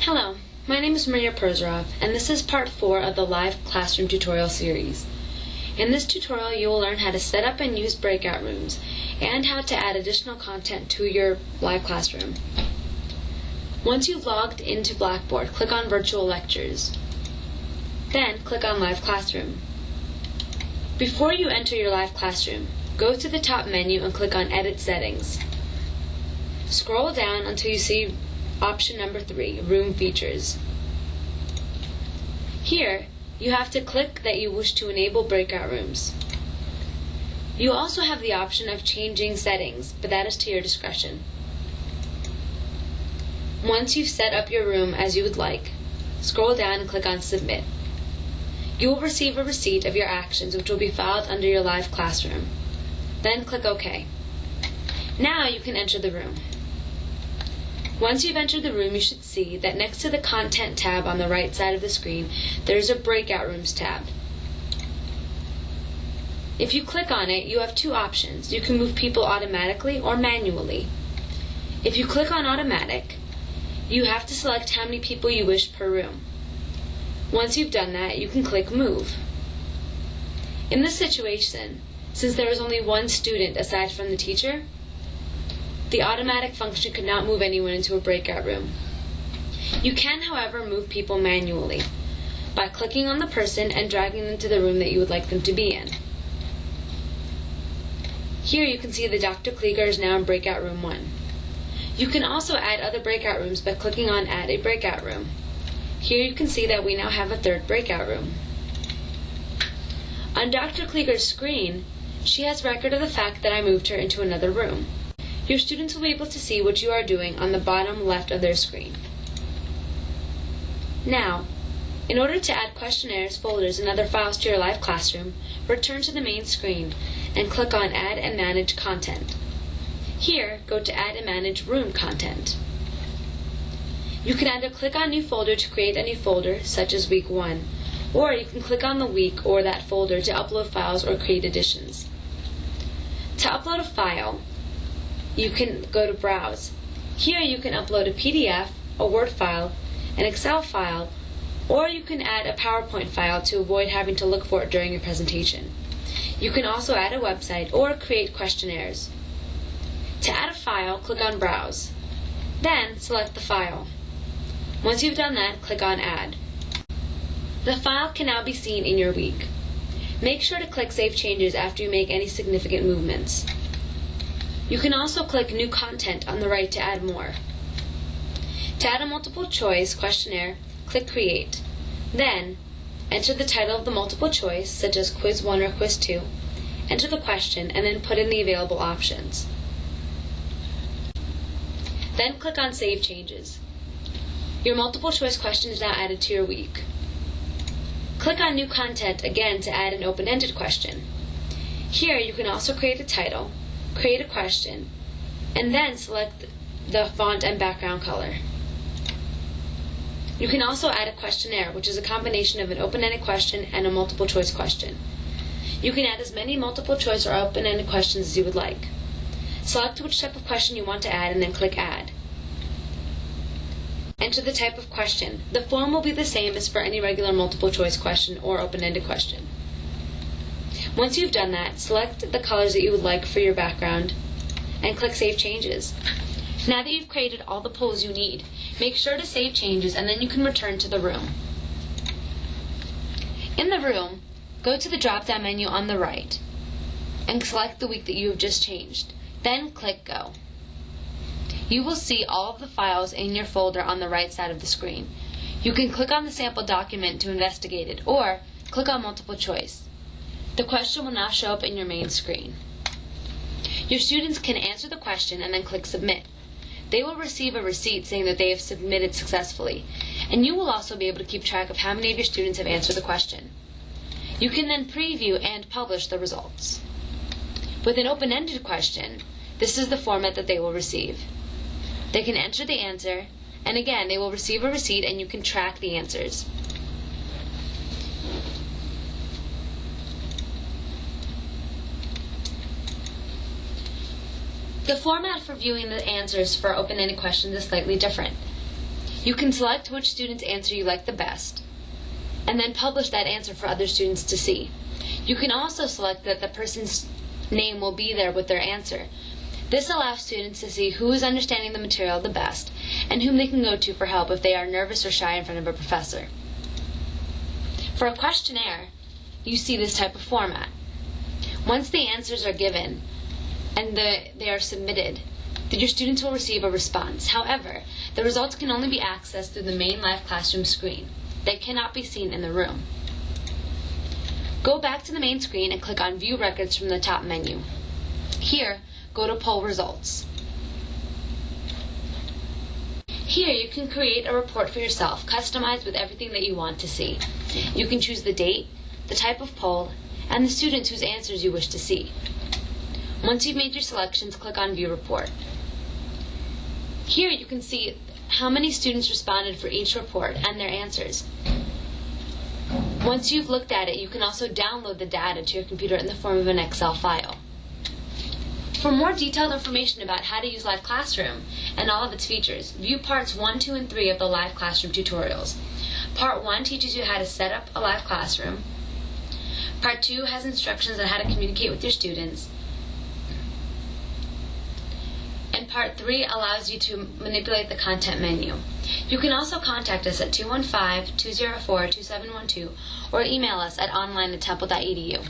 Hello, my name is Maria Prozorov, and this is part 4 of the Liveclassroom tutorial series. In this tutorial, you will learn how to set up and use breakout rooms, and how to add additional content to your live classroom. Once you've logged into Blackboard, click on Virtual Lectures. Then, click on Live Classroom. Before you enter your live classroom, go to the top menu and click on Edit Settings. Scroll down until you see option number 3, Room Features. Here, you have to click that you wish to enable breakout rooms. You also have the option of changing settings, but that is to your discretion. Once you've set up your room as you would like, scroll down and click on Submit. You will receive a receipt of your actions, which will be filed under your live classroom. Then click OK. Now you can enter the room. Once you've entered the room, you should see that next to the Content tab on the right side of the screen, there is a Breakout Rooms tab. If you click on it, you have two options. You can move people automatically or manually. If you click on Automatic, you have to select how many people you wish per room. Once you've done that, you can click Move. In this situation, since there is only one student aside from the teacher, the automatic function could not move anyone into a breakout room. You can, however, move people manually by clicking on the person and dragging them to the room that you would like them to be in. Here you can see that Dr. Klieger is now in breakout room 1. You can also add other breakout rooms by clicking on Add a Breakout Room. Here you can see that we now have a third breakout room. On Dr. Klieger's screen, she has record of the fact that I moved her into another room. Your students will be able to see what you are doing on the bottom left of their screen. Now, in order to add questionnaires, folders, and other files to your live classroom, return to the main screen and click on Add and Manage Content. Here, go to Add and Manage Room Content. You can either click on New Folder to create a new folder, such as Week 1, or you can click on the week or that folder to upload files or create additions. To upload a file, you can go to Browse. Here you can upload a PDF, a Word file, an Excel file, or you can add a PowerPoint file to avoid having to look for it during your presentation. You can also add a website or create questionnaires. To add a file, click on Browse. Then select the file. Once you've done that, click on Add. The file can now be seen in your week. Make sure to click Save Changes after you make any significant movements. You can also click New Content on the right to add more. To add a multiple choice questionnaire, click Create. Then, enter the title of the multiple choice, such as Quiz 1 or Quiz 2, enter the question, and then put in the available options. Then click on Save Changes. Your multiple choice question is now added to your week. Click on New Content again to add an open-ended question. Here you can also create a title, create a question, and then select the font and background color. You can also add a questionnaire, which is a combination of an open-ended question and a multiple choice question. You can add as many multiple choice or open-ended questions as you would like. Select which type of question you want to add and then click Add. Enter the type of question. The form will be the same as for any regular multiple choice question or open-ended question. Once you've done that, select the colors that you would like for your background and click Save Changes. Now that you've created all the polls you need, make sure to save changes and then you can return to the room. In the room, go to the drop-down menu on the right and select the week that you have just changed. Then click Go. You will see all of the files in your folder on the right side of the screen. You can click on the sample document to investigate it, or click on multiple choice. The question will now show up in your main screen. Your students can answer the question and then click Submit. They will receive a receipt saying that they have submitted successfully, and you will also be able to keep track of how many of your students have answered the question. You can then preview and publish the results. With an open-ended question, this is the format that they will receive. They can enter the answer, and again, they will receive a receipt and you can track the answers. The format for viewing the answers for open-ended questions is slightly different. You can select which student's answer you like the best, and then publish that answer for other students to see. You can also select that the person's name will be there with their answer. This allows students to see who is understanding the material the best and whom they can go to for help if they are nervous or shy in front of a professor. For a questionnaire, you see this type of format. Once the answers are given and they are submitted, your students will receive a response. However, the results can only be accessed through the main Liveclassroom screen. They cannot be seen in the room. Go back to the main screen and click on View Records from the top menu. Here, go to Poll Results. Here you can create a report for yourself, customized with everything that you want to see. You can choose the date, the type of poll, and the students whose answers you wish to see. Once you've made your selections, click on View Report. Here you can see how many students responded for each report and their answers. Once you've looked at it, you can also download the data to your computer in the form of an Excel file. For more detailed information about how to use Liveclassroom and all of its features, view parts 1, 2, and 3 of the Liveclassroom tutorials. Part 1 teaches you how to set up a Liveclassroom. Part 2 has instructions on how to communicate with your students. And Part 3 allows you to manipulate the content menu. You can also contact us at 215-204-2712 or email us at online@temple.edu.